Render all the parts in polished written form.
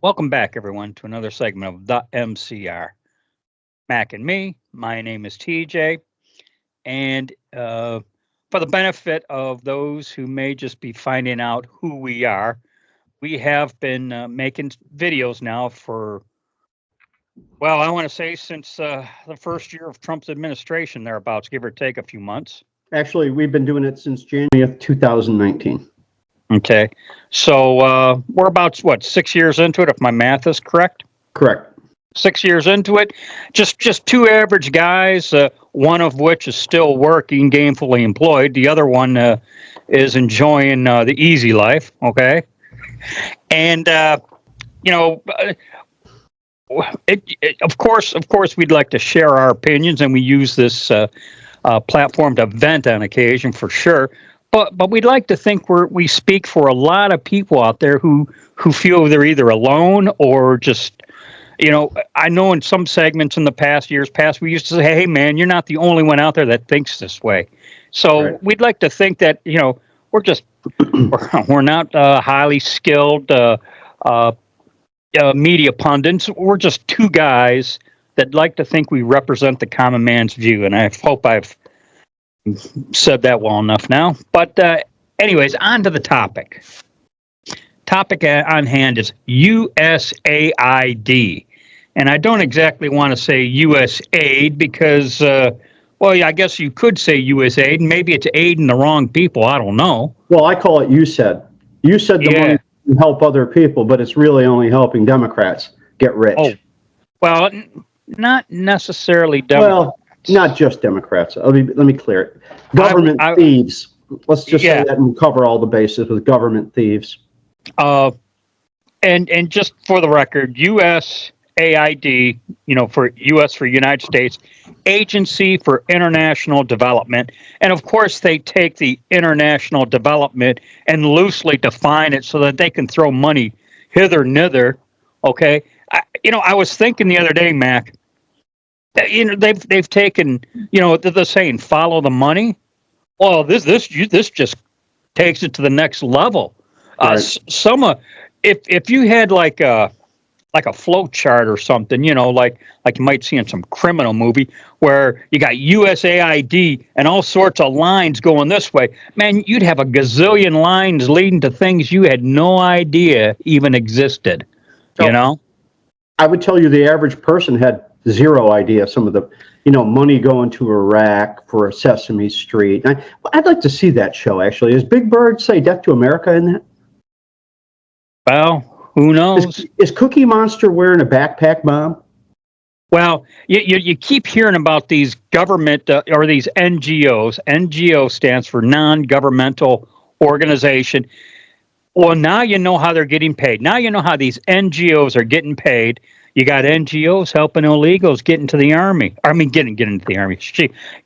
Welcome back, everyone, to another segment of the MCR. Mac and me. My name is TJ. And for the benefit of those who may just be finding out who we are, we have been making videos now for, well, I want to say since the first year of Trump's administration, thereabouts, give or take a few months. Actually, we've been doing it since January of 2019. Okay. So we're about, what, 6 years into it, if my math is correct? Correct. 6 years into it, just two average guys, one of which is still working, gainfully employed. The other one is enjoying the easy life. Okay, and you know, of course, we'd like to share our opinions, and we use this platform to vent on occasion, for sure. But we'd like to think we speak for a lot of people out there who feel they're either alone or just. I know in some segments in the years past, we used to say, hey, man, you're not the only one out there that thinks this way. So Right. We'd like to think that, we're not highly skilled media pundits. We're just two guys that like to think we represent the common man's view. And I hope I've said that well enough now. But anyways, on to the topic. Topic on hand is USAID. And I don't exactly want to say USAID because, I guess you could say USAID. Maybe it's aiding the wrong people. I don't know. Well, I call it you said. You said the money can help other people, but it's really only helping Democrats get rich. Oh, well, not necessarily Democrats. Well, not just Democrats. Let me clear it. Government thieves. Let's just say that and cover all the bases with government thieves. And just for the record, USAID, for United States Agency for International Development, and of course they take the international development and loosely define it so that they can throw money hither and thither. Okay, I was thinking the other day, Mac. They've taken the saying follow the money. Well, this just takes it to the next level. Right. If you had like a flow chart or something, like you might see in some criminal movie where you got USAID and all sorts of lines going this way, man, you'd have a gazillion lines leading to things you had no idea even existed. I would tell you the average person had zero idea some of the, money going to Iraq for a Sesame Street. I'd like to see that show, actually. Is Big Bird say Death to America in that? Well, who knows? Is Cookie Monster wearing a backpack, Mom? Well, you keep hearing about these government or these NGOs. NGO stands for non-governmental organization. Well, now you know how they're getting paid. Now you know how these NGOs are getting paid. You got NGOs helping illegals get into the army. Get into the army.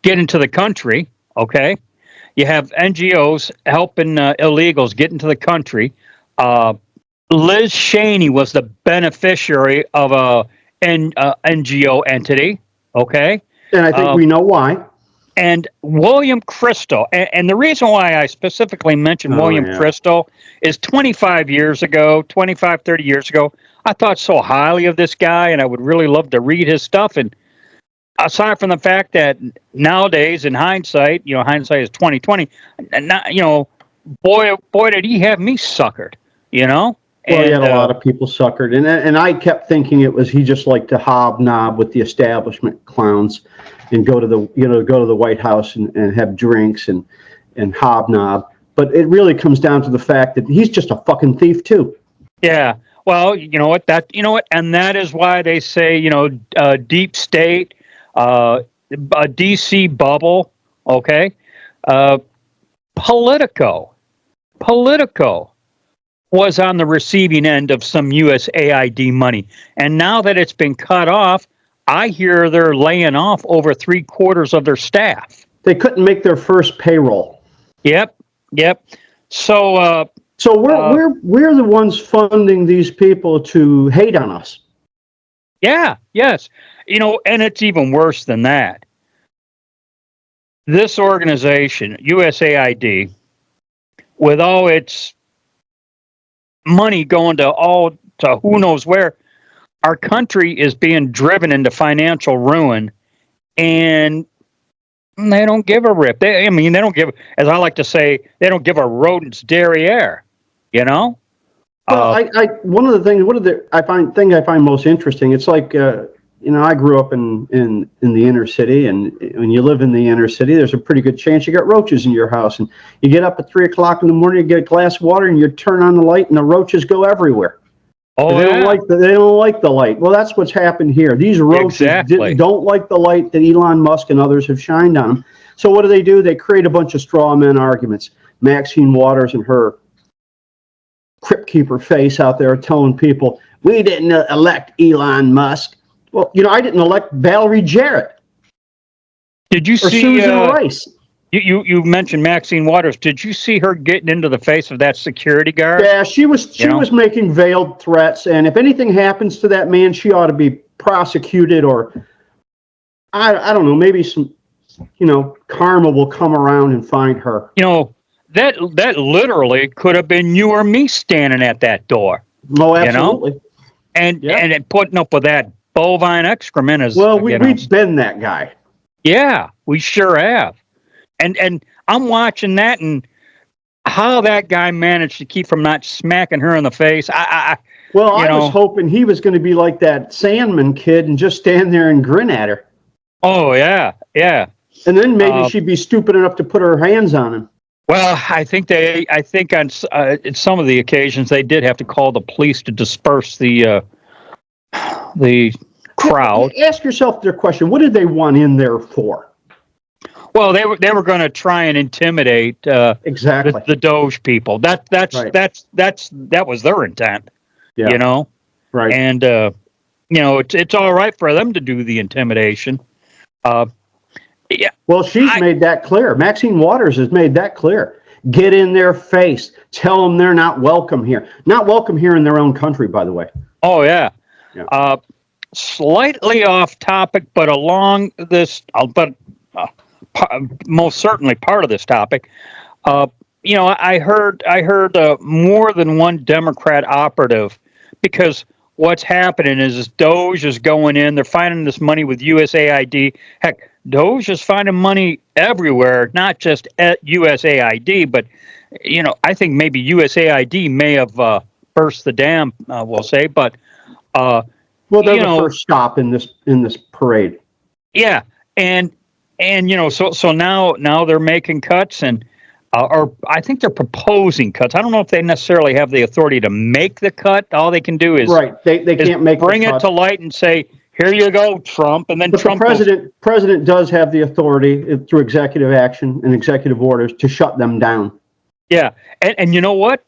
Get into the country. Okay, you have NGOs helping illegals get into the country. Liz Cheney was the beneficiary of a NGO entity, okay? And I think we know why. And William Crystal, and the reason why I specifically mentioned William Crystal is 25, 30 years ago, I thought so highly of this guy, and I would really love to read his stuff. And aside from the fact that nowadays, in hindsight, hindsight is 2020, boy, did he have me suckered, Well, he had a lot of people suckered, and I kept thinking he just liked to hobnob with the establishment clowns, and go to the White House and have drinks and hobnob. But it really comes down to the fact that he's just a fucking thief too. Yeah. Well, and that is why they say deep state, a DC bubble. Okay, Politico was on the receiving end of some USAID money. And now that it's been cut off, I hear they're laying off over 3/4 of their staff. They couldn't make their first payroll. Yep. So we're the ones funding these people to hate on us. Yeah, yes. And it's even worse than that. This organization, USAID, with all its money going to all to who knows where. Our country is being driven into financial ruin, and they don't give a rip. They don't give, as I like to say, they don't give a rodent's derriere. You know. Well, one of the things, I find most interesting. It's like, I grew up in the inner city, and when you live in the inner city, there's a pretty good chance you got roaches in your house. And you get up at 3:00 in the morning, you get a glass of water, and you turn on the light, and the roaches go everywhere. Oh, they don't like the light. Well, that's what's happened here. These roaches don't like the light that Elon Musk and others have shined on them. So what do? They create a bunch of straw man arguments. Maxine Waters and her Crypt Keeper face out there telling people, we didn't elect Elon Musk. Well, I didn't elect Valerie Jarrett. Did you see Susan Rice? You mentioned Maxine Waters. Did you see her getting into the face of that security guard? Yeah, she was making veiled threats, and if anything happens to that man, she ought to be prosecuted, or I don't know, maybe some karma will come around and find her. That literally could have been you or me standing at that door. Oh, absolutely. And putting up with that bovine excrement is we've been that guy. Yeah, we sure have. And I'm watching that, and how that guy managed to keep from not smacking her in the face. I was hoping he was going to be like that Sandman kid and just stand there and grin at her. Oh yeah. And then maybe she'd be stupid enough to put her hands on him. Well, I think on some of the occasions they did have to call the police to disperse the crowd. Ask yourself their question: what did they want in there for? Well, they were going to try and intimidate exactly the DOGE people. That was their intent. Yeah. Right. And it's all right for them to do the intimidation. Yeah. Well, she's made that clear. Maxine Waters has made that clear. Get in their face. Tell them they're not welcome here. Not welcome here in their own country, by the way. Oh yeah. Slightly off topic, but along this, most certainly part of this topic. I heard more than one Democrat operative, because what's happening is DOGE is going in. They're finding this money with USAID. Heck, DOGE is finding money everywhere, not just at USAID, but I think maybe USAID may have burst the dam. We'll say, but they're the first stop in this parade. Yeah, and so now they're making cuts, and or I think they're proposing cuts. I don't know if they necessarily have the authority to make the cut. All they can do is They can't bring it to light and say, "Here you go, Trump," and then but Trump. The president does have the authority through executive action and executive orders to shut them down. Yeah, and you know what?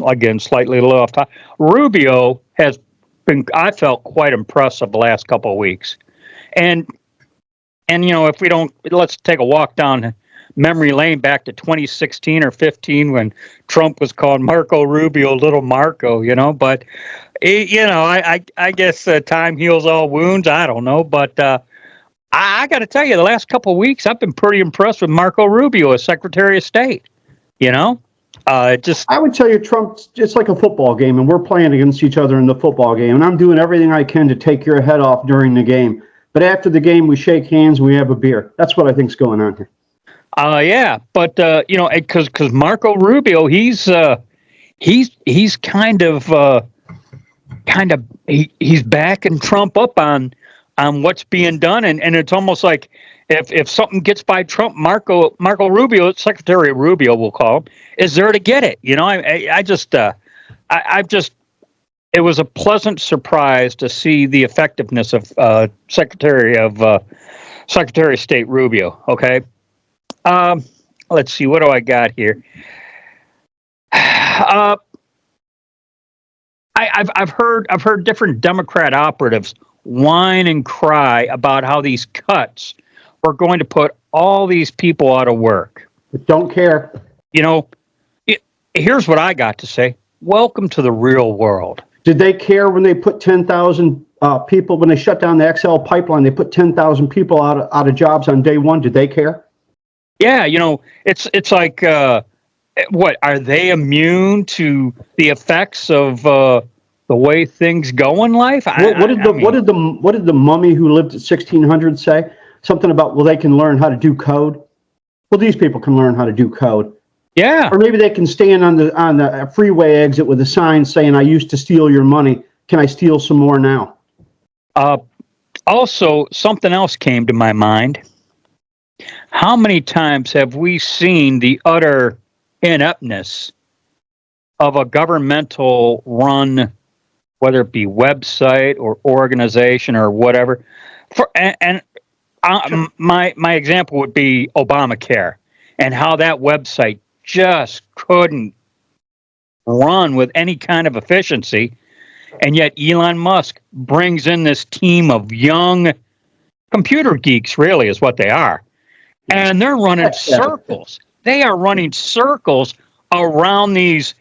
Again, slightly a little off topic. Rubio has been, I felt, quite impressive the last couple of weeks, and if we don't, let's take a walk down memory lane back to 2016 or 15 when Trump was called Marco Rubio, little Marco, but I guess time heals all wounds. I don't know, but I got to tell you, the last couple of weeks I've been pretty impressed with Marco Rubio as Secretary of State. I would tell you, Trump, it's like a football game, and we're playing against each other in the football game, and I'm doing everything I can to take your head off during the game. But after the game, we shake hands, we have a beer. That's what I think's going on here. Yeah, but because Marco Rubio, he's kind of he's backing Trump up on what's being done, and it's almost like if something gets by Trump, Marco Rubio, Secretary Rubio, we'll call him, is there to get it. It was a pleasant surprise to see the effectiveness of Secretary of State Rubio. Okay, let's see, what do I got here? I've heard different Democrat operatives whine and cry about how these cuts are going to put all these people out of work. Don't care. Here's what I got to say. Welcome to the real world. Did they care when they put 10,000 people, when they shut down the XL pipeline, they put 10,000 people out of jobs on day one? Did they care? Yeah, it's like what are they immune to the effects of the way things go in life? What did the mummy who lived at 1600 say? Something about, well, they can learn how to do code. Well, these people can learn how to do code. Yeah. Or maybe they can stand on the freeway exit with a sign saying, "I used to steal your money. Can I steal some more now?" Also, something else came to my mind. How many times have we seen the utter ineptness of a governmental run, whether it be website or organization or whatever? My example would be Obamacare, and how that website just couldn't run with any kind of efficiency. And yet Elon Musk brings in this team of young computer geeks, really, is what they are. And they're running circles. They are running circles around these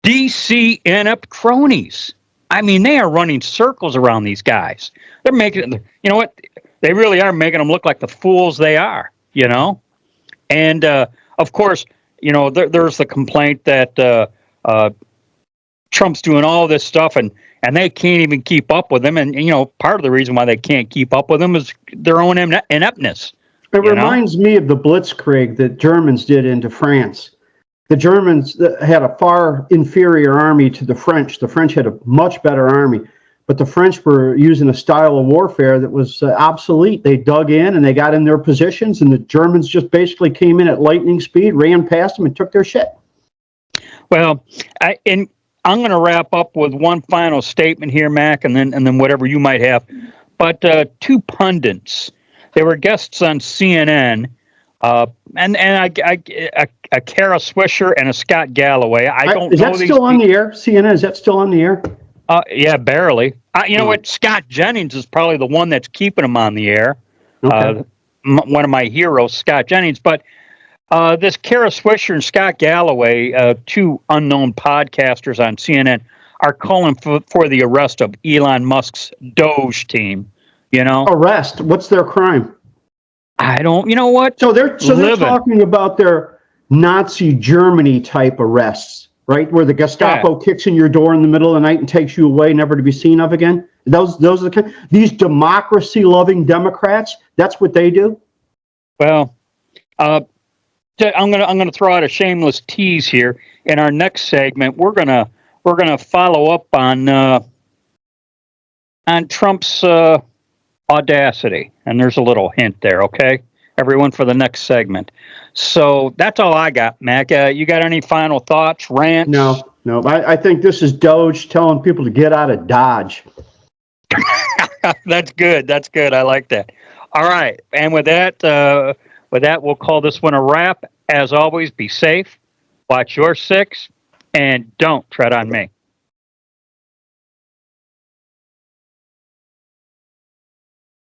DC inept cronies. I mean, they are running circles around these guys. They're making, you know what? They really are making them look like the fools they are, you know? And, of course, you know, there's the complaint that Trump's doing all this stuff and they can't even keep up with him. And, you know, part of the reason why they can't keep up with him is their own ineptness. It reminds me of the blitzkrieg that Germans did into France. The Germans had a far inferior army to the French. The French had a much better army, but the French were using a style of warfare that was obsolete. They dug in and they got in their positions, and the Germans just basically came in at lightning speed, ran past them, and took their shit. Well, I'm going to wrap up with one final statement here, Mac, and then whatever you might have. But two pundits, they were guests on CNN, and a Kara Swisher and a Scott Galloway. Is that still on the air? CNN, is that still on the air? Yeah, barely. You know what? Scott Jennings is probably the one that's keeping them on the air. Okay. One of my heroes, Scott Jennings. But this Kara Swisher and Scott Galloway, two unknown podcasters on CNN, are calling for the arrest of Elon Musk's DOGE team. You know, arrest. What's their crime? I don't. You know what? So they're talking about their Nazi Germany type arrests, right? Where the Gestapo kicks in your door in the middle of the night and takes you away, never to be seen of again. Those are the kind. These democracy-loving Democrats. That's what they do. Well, I'm gonna throw out a shameless tease here. In our next segment, we're gonna follow up on Trump's audacity, and there's a little hint there. Okay, everyone, for the next segment. So that's all I got, Mac. You got any final thoughts, rants? No. I think this is DOGE telling people to get out of Dodge. That's good. I like that. All right, and with that, we'll call this one a wrap. As always, be safe, watch your six, and don't tread on me.